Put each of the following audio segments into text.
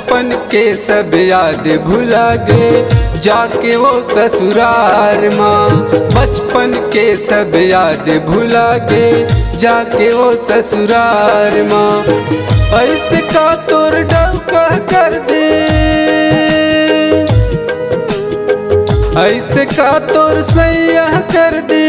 बचपन के सब याद भुला गए जाके वो ससुराल माँ। बचपन के सब याद भुला गए जाके वो ससुराल माँ। ऐसे का तोर डौका कर दे, ऐसे का तोर सैया कर दे,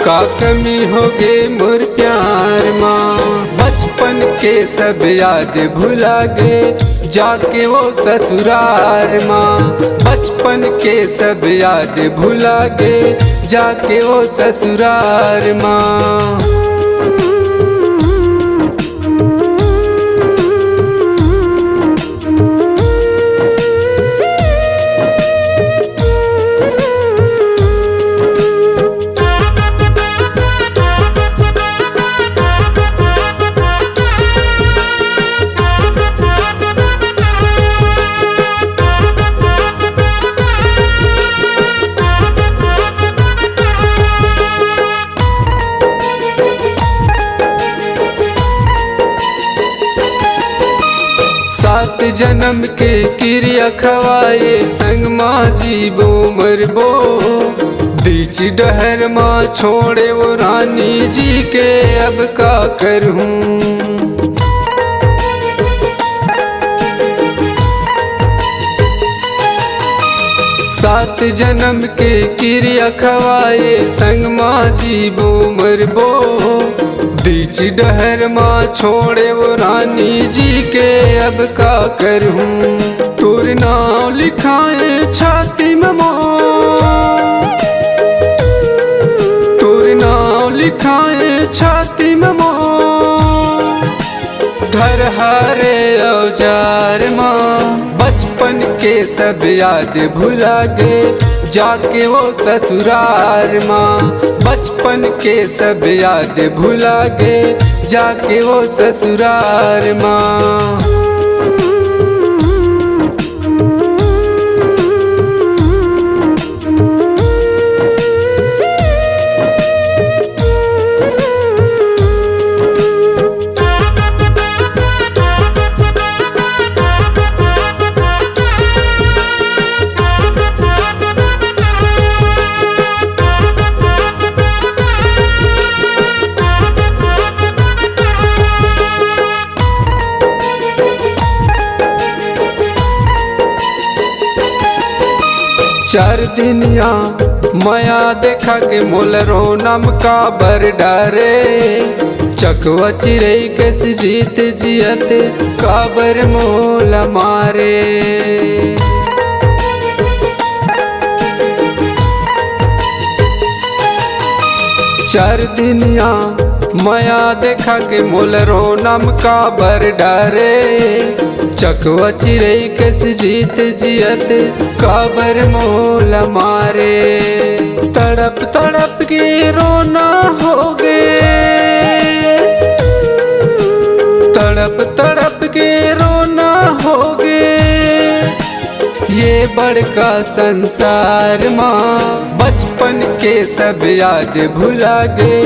का कमी हो गए मोर प्यार माँ। बचपन के सब याद भुला गए जाके वो ससुराल माँ। बचपन के सब याद भुला गए जाके वो ससुराल माँ। सात जन्म के क्रिया खवाए संग माँ जीवो मरबो। बीच डहर माँ छोड़े वो रानी जी के अब का करूं। सात जन्म के क्रिया खवाए संग माँ जीवो मरबो। बीच डहर माँ छोड़े वो रानी जी के अब का करूं। तोर नाम लिखाए छाती में मोर, तोर नाम लिखाए छाती में मोर। धर हारे औजार माँ। बचपन के सब याद भुला गए जाके वो ससुराल माँ। बचपन के सब याद भुला गए जाके वो ससुराल माँ। चार दिनिया माया देखा के मोल रो नम का बर डारे। चकवा चिरई कस जीत जियत काबर मोल मारे। चार दिनिया माया देखा के मोल रो नम का बर डारे। चकवा चिरई कस जीत जियत काबर मोल मारे। तड़प तड़प के रोना हो गए, तड़प तड़प के रोना हो गए ये बड़का संसार माँ। बचपन के सब याद भुला गए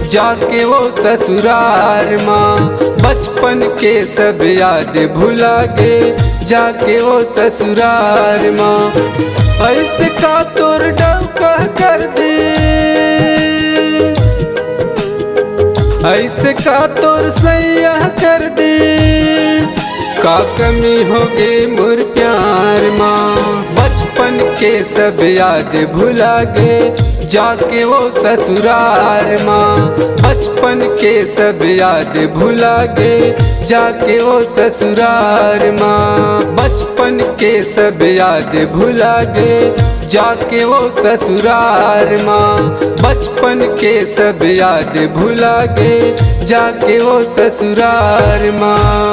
जाके वो ससुराल माँ। बचपन के सब याद भुला गए जाके वो ससुराल माँ। ऐसे का तोर डौका कर दे, ऐसे का तोर सैया कर दे, का कमी हो गई मोर प्यार माँ। बचपन के सब याद भुला गए जाके वो ससुराल माँ। बचपन के सब याद भुला गए जाके वो ससुराल माँ। बचपन के सब याद भुला गए जाके वो ससुराल माँ। बचपन के सब याद भुला गए जाके वो ससुराल माँ।